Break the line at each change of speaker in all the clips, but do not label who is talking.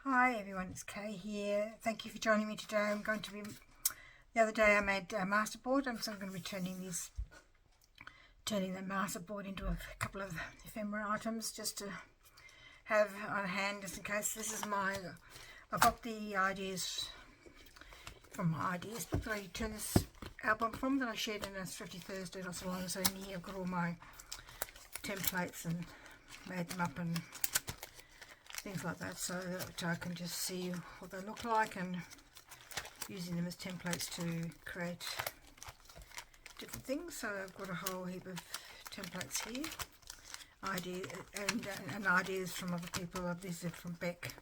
Hi everyone, it's Kay here. Thank you for joining me today. The other day I made a masterboard, so I'm going to be turning the masterboard into a couple of ephemera items just to have on hand, just in case. I've got the ideas from my ideas book that I turned this album from, that I shared in a Thrifty Thursday not so long ago. So in here I've got all my templates and made them up and things like that, so that I can just see what they look like, and using them as templates to create different things. So I've got a whole heap of templates here, and ideas from other people. These are from Beck,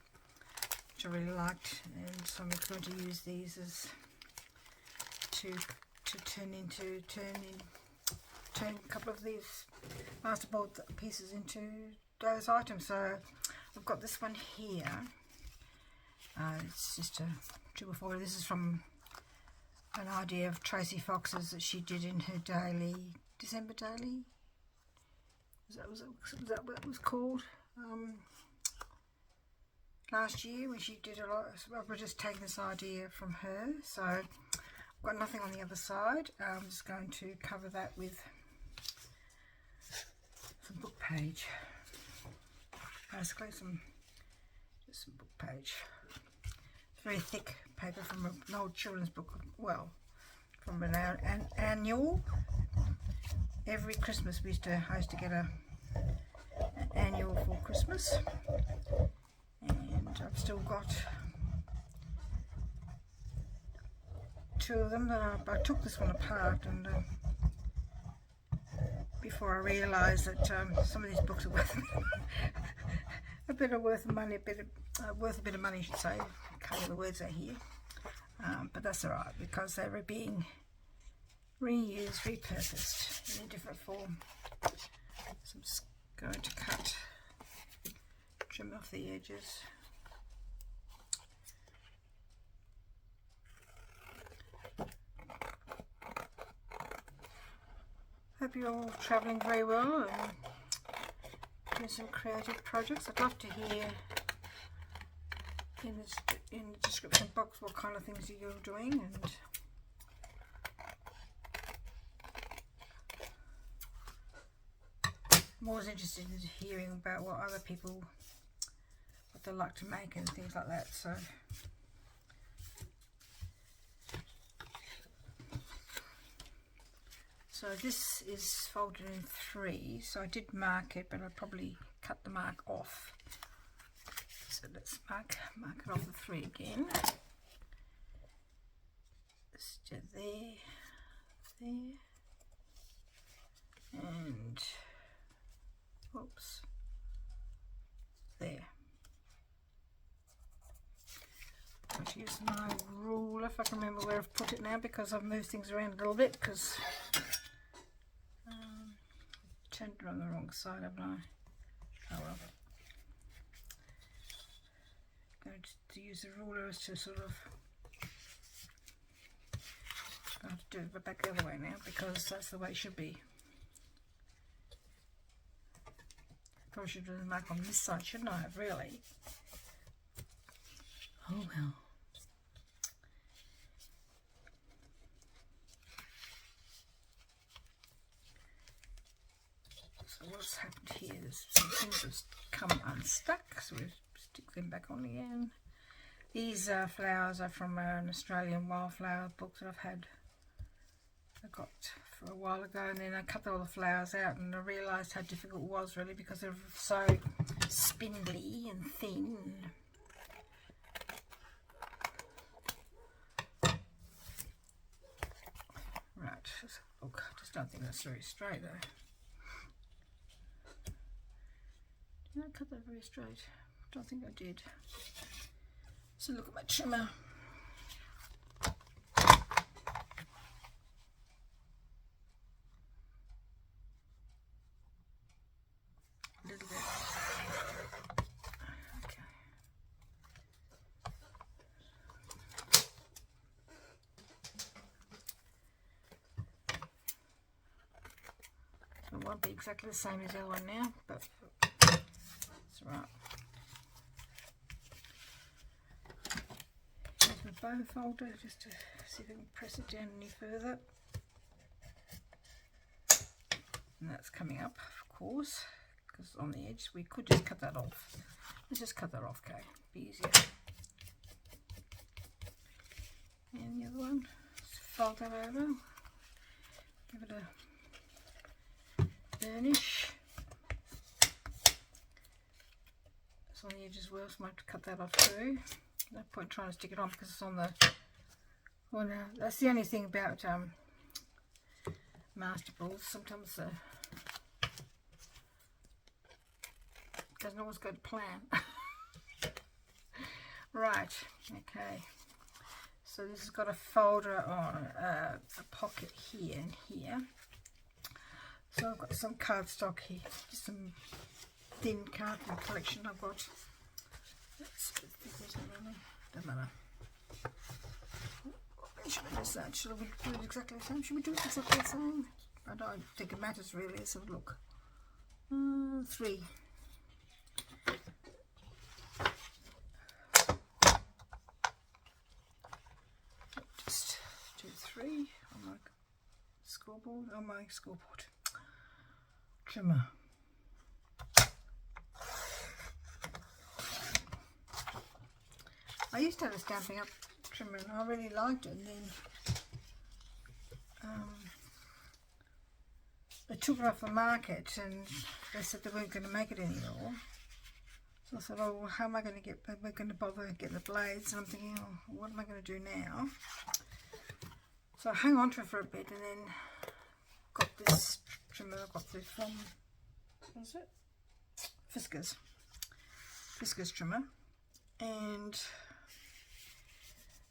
which I really liked, and so I'm going to use these as to turn a couple of these masterboard pieces into those items. So I've got this one here. It's just a triple foil. This is from an idea of Tracy Fox's that she did in her December daily. Was that what it was called? Last year, when she did a lot. We're just taking this idea from her. So I've got nothing on the other side. I'm just going to cover that with some book page. Basically just some book page. It's very thick paper from an old children's book, well, from an annual. Every Christmas I used to get an annual for Christmas, and I've still got two of them that I took this one apart, and before I realised that some of these books are worth worth a bit of money, I should say. I can't get the words out here, but that's alright, because they were being reused, repurposed in a different form. So I'm just going to trim off the edges. Hope you're all travelling very well and doing some creative projects. I'd love to hear in the description box what kind of things you're doing, and I'm always interested in hearing about what other people, what they like to make and things like that. So this is folded in 3, so I did mark it, but I probably cut the mark off. So let's mark it off the 3 again. Just there, and oops, there. I'm going to use my ruler if I can remember where I've put it now, because I've moved things around a little bit, because turned it on the wrong side, haven't I? Oh well. I'm going to use the ruler as to sort of, I have to do it back the other way now, because that's the way it should be. Probably should have done the mark on this side, shouldn't I have, really? Oh well. So what's happened here, there's some things that's come unstuck, so we stick them back on again. These flowers are from an Australian wildflower book that I got for a while ago, and then I cut all the flowers out, and I realised how difficult it was, really, because they're so spindly and thin. Right, look, I just don't think that's very straight though. Did I cut that very straight? I don't think I did. So look at my trimmer. A little bit. Okay. So it won't be exactly the same as the other one now, but that's right. bone folder just to see if I can press it down any further. And that's coming up, of course, because on the edge. We could just cut that off. Let's just cut that off, okay? Be easier. And the other one, just fold that over. Give it a burnish. It's on the edge as well, so I might have to cut that off too. No point trying to stick it on because it's on the corner. That's the only thing about Masterboards. Sometimes doesn't always go to plan. Right, okay. So this has got a folder on a pocket here and here. So I've got some cardstock here, just some thin card from the collection I've got. Doesn't matter. Should we do that? Should we do it exactly the same? Should we do it exactly the same? I don't think it matters really. Let's have a look. 3. Just do 3 on my scoreboard. On my scoreboard. Trimmer. I used to have a Stampin' Up trimmer and I really liked it, and then they took it off the market and they said they weren't going to make it anymore. So I thought, oh, well, how am I going to get, we're going to bother getting the blades? And I'm thinking, oh, what am I going to do now? So I hung on to it for a bit and then got this trimmer. I got this from, what is it? Fiskars trimmer. And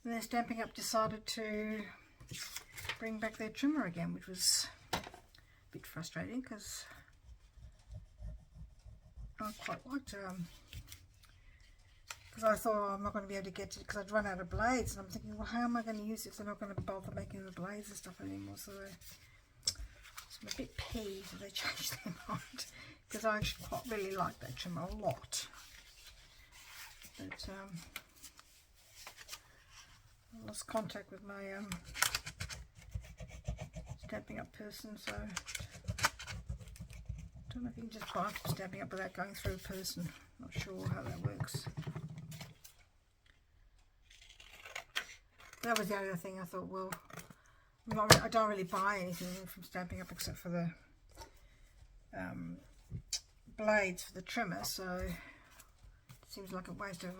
then Stampin' Up decided to bring back their trimmer again, which was a bit frustrating because I quite liked because I thought, oh, I'm not going to be able to get it because I'd run out of blades, and I'm thinking, well, how am I going to use it if they're not going to bother making the blades and stuff anymore? So I'm a bit peeved that they changed their mind because I actually quite really like that trimmer a lot. But I lost contact with my Stampin' Up person, so I don't know if you can just buy from Stampin' Up without going through a person. Not sure how that works. That was the other thing. I thought, well, I don't really buy anything from Stampin' Up except for the blades for the trimmer, so it seems like a waste of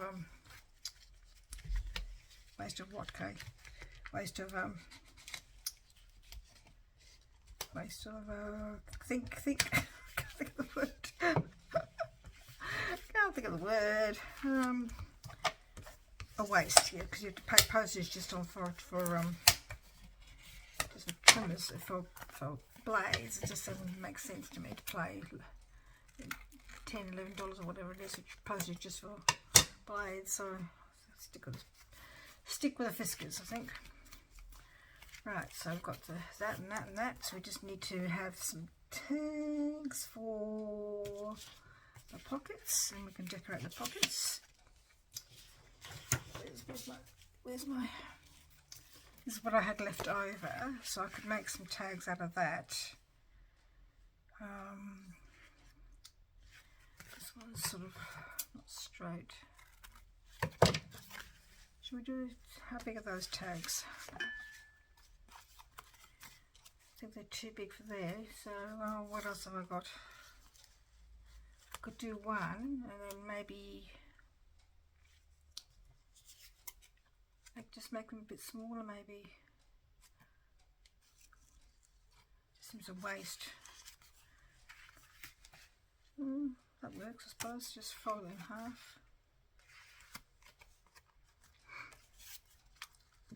what, Kate? Waste of think can't think of the word. Can't think of the word. A waste, yeah, because you have to pay postage just on for just for trimmers for blades. It just doesn't make sense to me to pay $10, $11 or whatever it is, which postage just for blades. So stick with the Fiskars, I think. Right, so I've got that and that and that. So we just need to have some tags for the pockets, and we can decorate the pockets. Where's my this is what I had left over, so I could make some tags out of that. This one's sort of not straight. Should we do, how big are those tags? I think they're too big for there, so what else have I got? I could do one and then maybe just make them a bit smaller, maybe. Just seems a waste. That works, I suppose. Just fold it in half.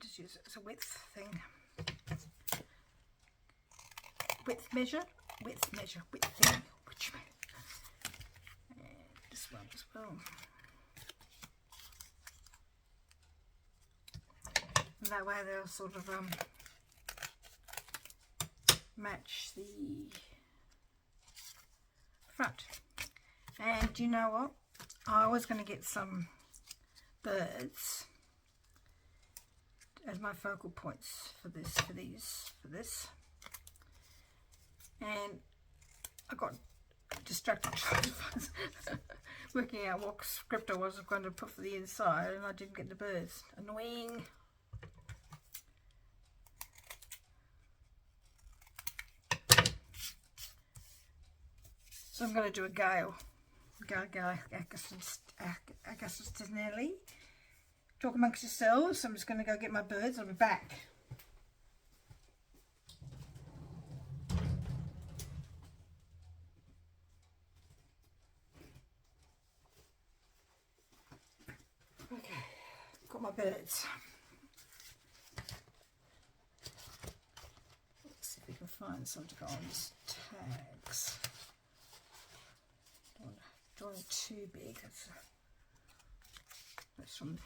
Just use it as a width thing. Width measure. Width thing. And this one as well. And that way they'll sort of match the front. And you know what? I was going to get some birds as my focal points for this. And I got distracted trying to working out what script I was going to put for the inside, and I didn't get the birds. Annoying. So I'm going to do a gale. Nelly. Talk amongst yourselves. I'm just going to go get my birds. I'll be back. Okay, got my birds. Let's see if we can find some to go on these tags. Don't want it too big. Let's put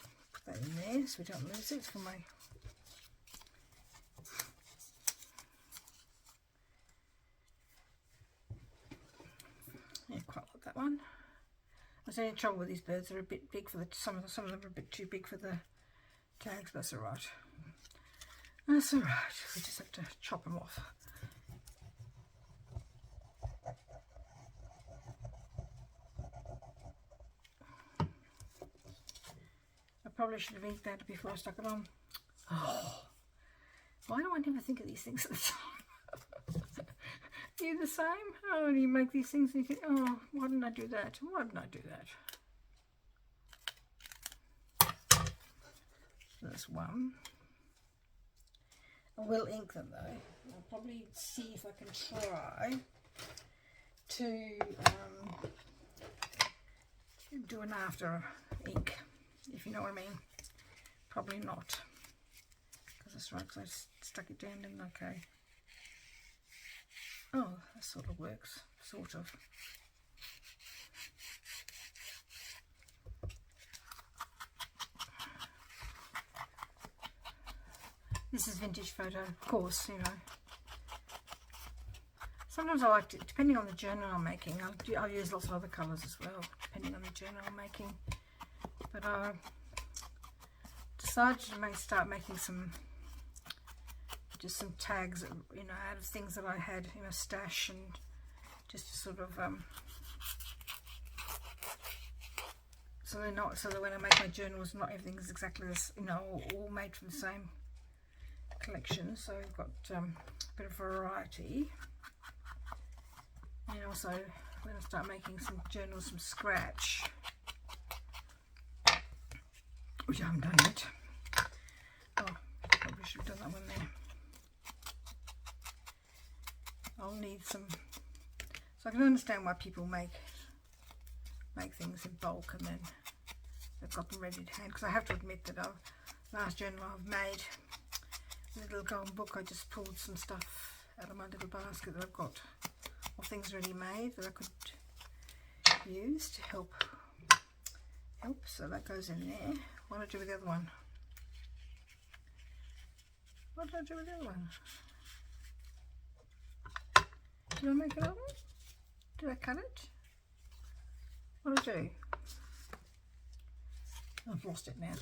that in there so we don't lose it. It's for my quite like that one. There's any trouble with these birds. They're a bit big for the some of them are a bit too big for the tags, but that's alright. That's alright. We just have to chop them off. Probably should have inked that before I stuck it on. Oh, why do I never think of these things at the time? You the same? Oh, and you make these things and you think, oh, why didn't I do that? Why didn't I do that? That's one. I will ink them though. I'll probably see if I can try to do an after ink. If you know what I mean. Probably not. Because that's right, because I stuck it down, didn't I? Okay. Oh, that sort of works. Sort of. This is vintage photo, of course, you know. Sometimes I like to, depending on the journal I'm making, I'll use lots of other colours as well, depending on the journal I'm making. But I decided to start making some tags, you know, out of things that I had in a stash, and just to sort of so that when I make my journals, not everything's exactly this, you know, all made from the same collection. So I've got a bit of variety, and also when I start making some journals from scratch, which I haven't done yet. Oh, probably should have done that one there. I'll need some, so I can understand why people make things in bulk and then they've got them ready to hand. Because I have to admit that last journal I've made, a little golden book, I just pulled some stuff out of my little basket that I've got of things ready made that I could use to help. So that goes in there. What did I do with the other one? What did I do with the other one? Did I make another one? Did I cut it? What did I do? I've lost it now.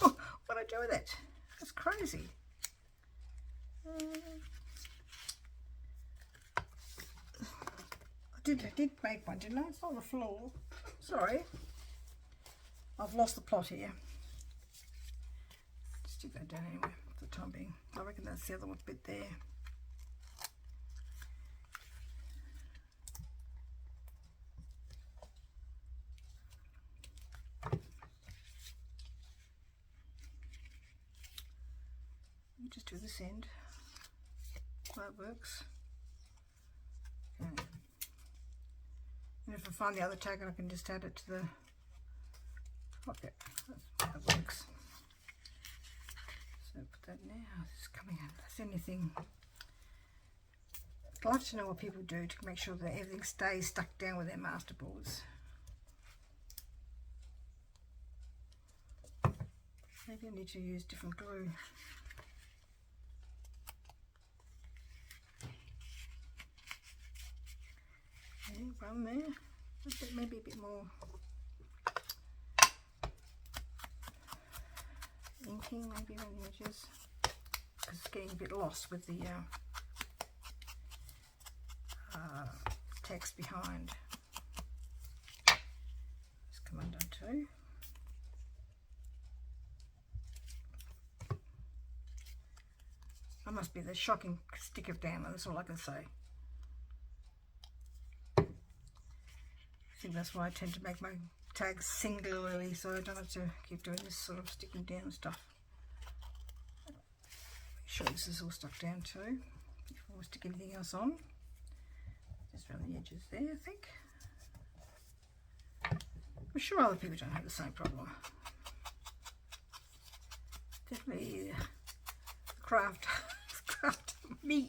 What did I do with it? That's crazy. I did make one, didn't I? It's on the floor. Sorry. I've lost the plot here. Stick that down anyway for the time being. I reckon that's the other one bit there. You just do this end. That works. Okay. And if I find the other tag, I can just add it to the pocket. That works. So put that now. This is coming out. That's the only thing. I'd love to know what people do to make sure that everything stays stuck down with their masterboards. Maybe I need to use different glue. One there, maybe a bit more ink. painting maybe on the edges, because it's getting a bit lost with the text behind. Just come undone too. I must be the shocking stick of down, that's all I can say. I think that's why I tend to make my tags singularly, so I don't have to keep doing this sort of sticking down stuff. Make sure this is all stuck down too before I stick anything else on. Just around the edges there, I think. I'm sure other people don't have the same problem. Definitely craft me.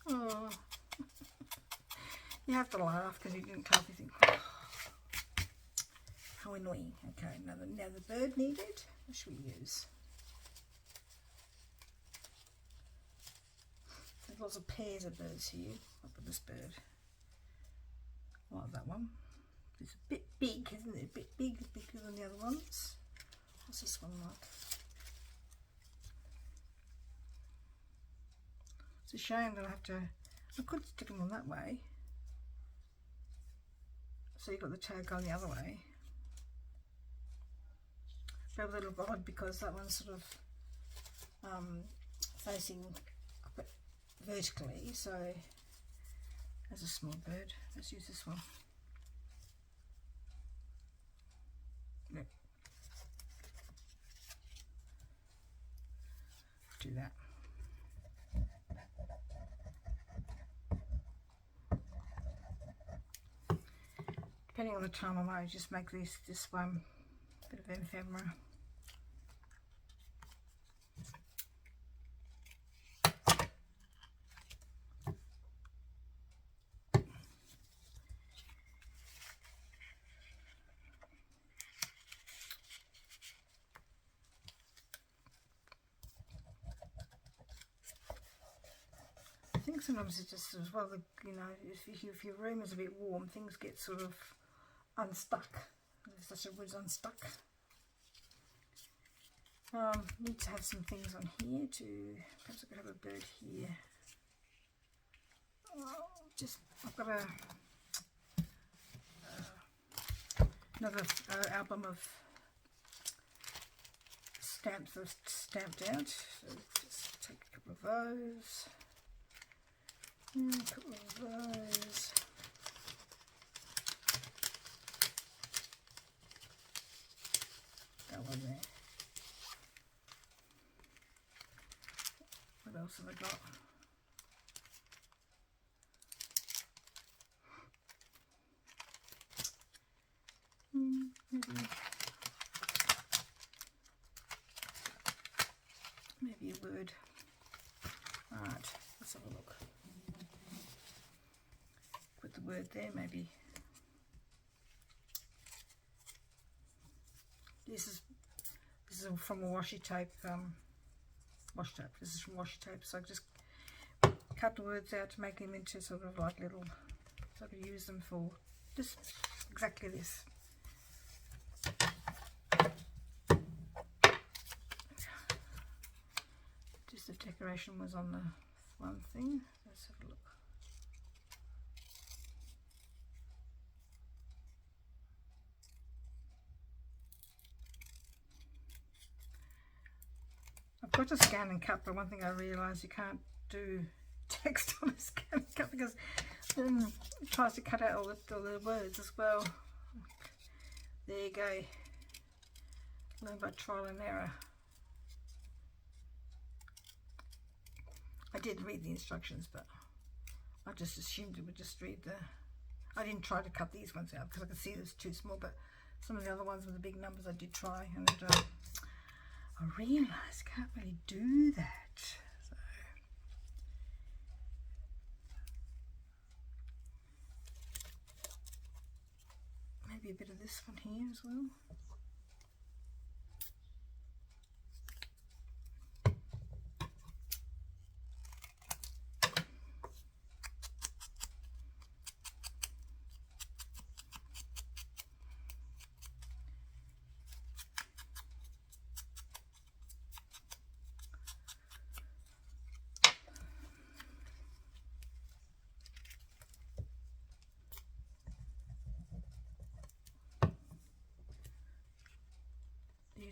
Oh, you have to laugh because you didn't clap. You think, oh, how annoying. Okay, now the bird needed. What should we use? There's lots of pairs of birds here. I'll put this bird. I like that one. It's a bit big, isn't it? A bit big, bigger than the other ones. What's this one like? It's a shame that I could stick them on that way. So you've got the tag going the other way. But it would look odd because that one's sort of facing up vertically. So there's a small bird. Let's use this one. Yep. Do that. Depending on the time, I might just make this one bit of ephemera. I think sometimes it's just as well, you know, if your room is a bit warm, things get sort of unstuck. If such a word's unstuck. Need to have some things on here too. Perhaps I could have a bird here. I've got another album of stamps I've stamped out. So just take a couple of those. And a couple of those. That one there. What else have I got? Maybe a word. Alright, let's have a look. Put the word there, maybe. This is from a washi tape. This is from washi tape. So I just cut the words out to make them into sort of like little. Sort of use them for just exactly this. Just the decoration was on the one thing. Let's have a look. I've got to scan and cut, but one thing I realised, you can't do text on a scan and cut because then it tries to cut out all the words as well. There you go. Learn by trial and error. I did read the instructions, but I just assumed it would just read the... I didn't try to cut these ones out because I could see it was too small, but some of the other ones with the big numbers I did try, and I realised I can't really do that. So maybe a bit of this one here as well.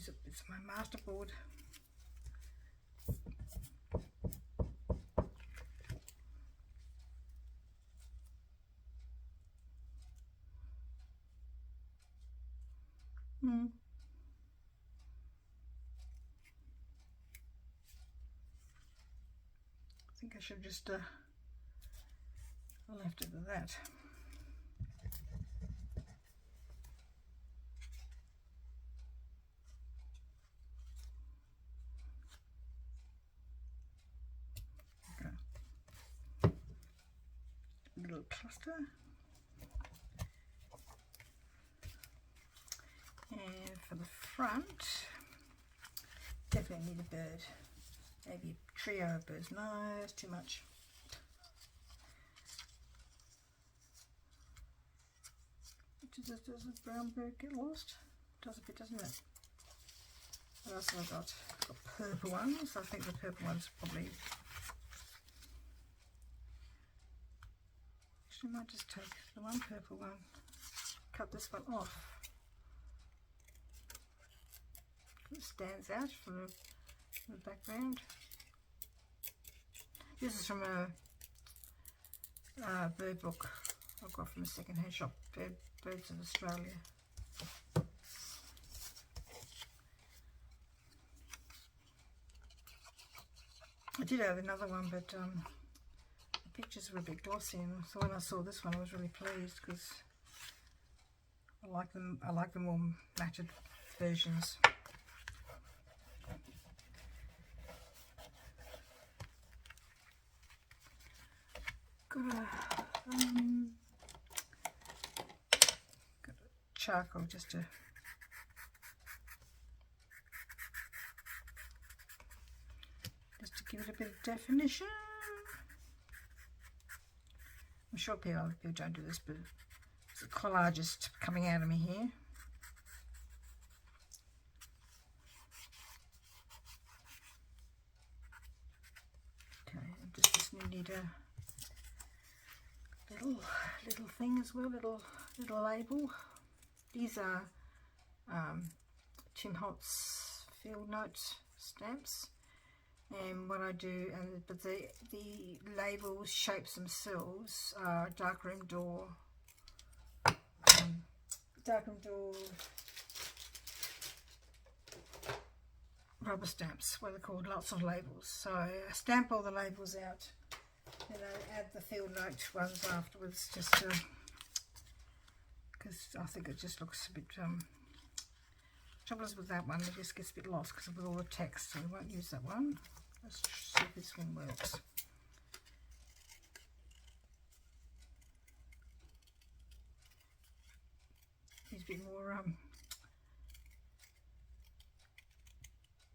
use it. It's my Masterboard. I think I should just left it at that. Okay. A little cluster. And for the front, definitely need a bird. Maybe a trio of birds. No, it's too much. Does the brown bird get lost? Does a bit, doesn't it? What else have I got? I've got purple ones. I think the purple ones probably... Actually, I might just take the one purple one. Cut this one off. It stands out from the background. This is from a bird book I got from a second-hand shop, Birds of Australia. I did have another one, but the pictures were a bit glossy, and so when I saw this one I was really pleased because I like the more matted versions. Got a charcoal just to give it a bit of definition. I'm sure people don't do this, but it's a collagist coming out of me here. Okay, I just need a little thing as well, little label. These are Tim Holtz field note stamps, and what I do, but the labels, shapes themselves are darkroom door rubber stamps, what they're called, lots of labels. So I stamp all the labels out, and I add the field note ones afterwards, just to, because I think it just looks a bit, trouble is with that one, it just gets a bit lost because of all the text, so we won't use that one. Let's see if this one works. Needs a bit more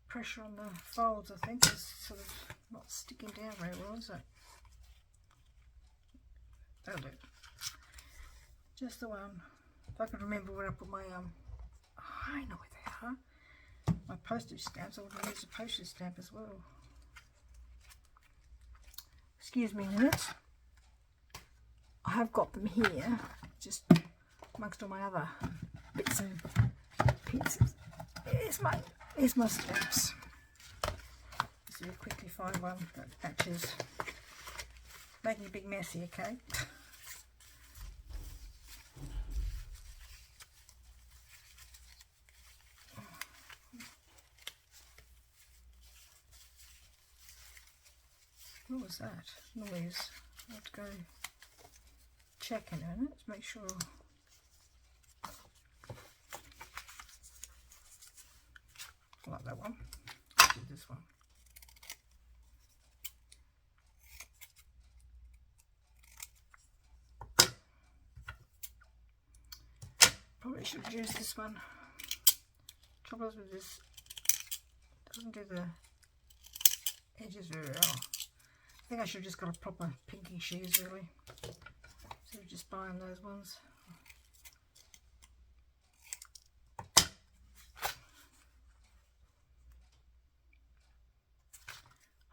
pressure on the folds, I think. It's sort of not sticking down very well, is it? That'll do. Just the one. If I could remember where I put my I know where they are. My postage stamps. I would use a postage stamp as well. Excuse me a minute. I have got them here, just amongst all my other bits and pieces. Here's my stamps. Let's see, quickly find one that matches. Making a big mess here, okay? What was that noise? I have to go check in a minute to make sure. I like that one. Let's do this one. Probably should use this one. Trouble is with this, it doesn't do the edges very well. I think I should have just got a proper pinky shears really, instead of just buying those ones. I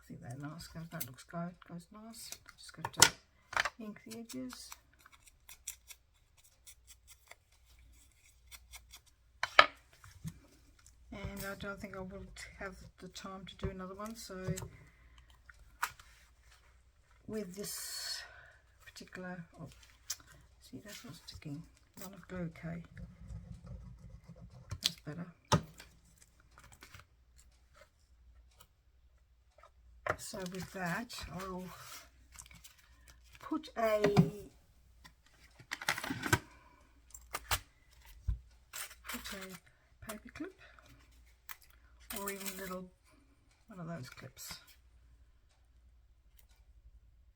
think they're nice, that looks good, goes nice. Just got to ink the edges. And unfortunately I don't think I will have the time to do another one. So with this particular, oh, see, that's not sticking. None of glue, okay. That's better. So with that, I'll put a paper clip, or even a little one of those clips,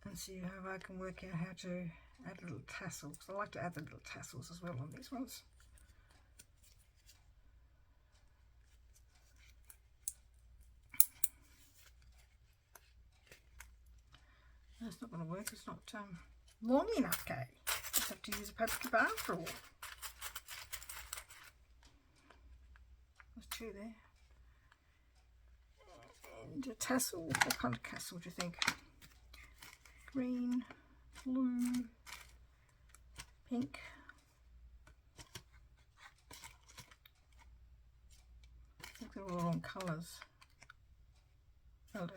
and see how I can work out how to add a little tassel, because I like to add the little tassels as well on these ones. That's not going to work, it's not long enough, Kay. Just have to use a paper clip after all. There's two there. And a tassel, what kind of tassel do you think? Green, blue, pink. I think they're all wrong colours. That'll do,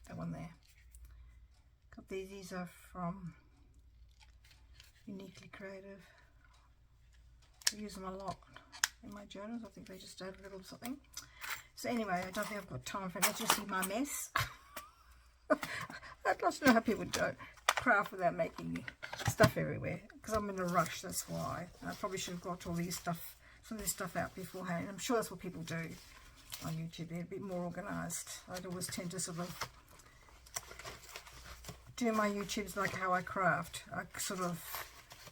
that one there. Got these are from Uniquely Creative. I use them a lot in my journals. I think they just add a little something. So anyway, I don't think I've got time for it. Let's just see my mess. I'd love to know how people do craft without making stuff everywhere, because I'm in a rush, that's why. I probably should have got all these stuff, some of this stuff out beforehand. I'm sure that's what people do on YouTube. They're a bit more organised. I'd always tend to sort of do my YouTubes like how I craft. I sort of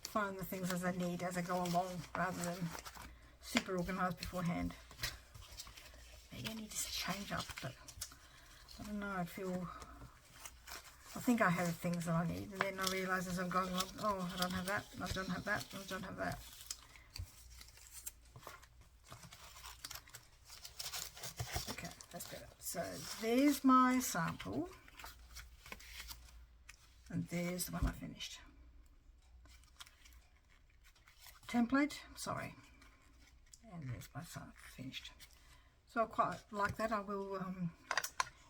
find the things as I need as I go along, rather than super organised beforehand. Maybe I need to change up, but I don't know, I think I have things that I need, and then I realise as I'm going along, oh, I don't have that, I don't have that, I don't have that. Okay, that's better. So there's my sample. And there's the one I finished. Template, sorry. And there's my finished. So I quite like that. I will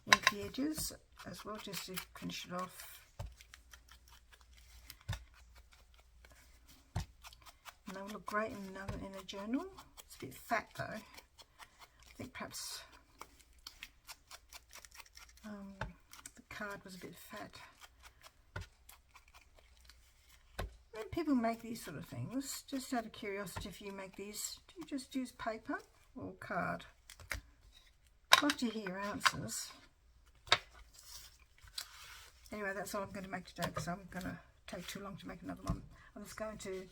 ink the edges as well, just to finish it off. And they will look great in a journal. It's a bit fat though. I think perhaps the card was a bit fat. When people make these sort of things, just out of curiosity, if you make these, do you just use paper or card? I'd love to hear answers. Anyway, that's all I'm going to make today, because I'm going to take too long to make another one. I'm just going to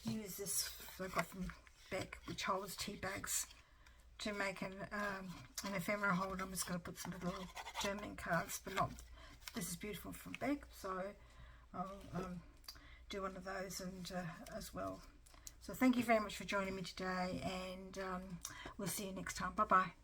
use this I got from Beck, which holds tea bags, to make an ephemera holder. I'm just going to put some little journaling cards, but not, this is beautiful from Beck, so I'll do one of those and as well. So thank you very much for joining me today, and we'll see you next time. Bye bye.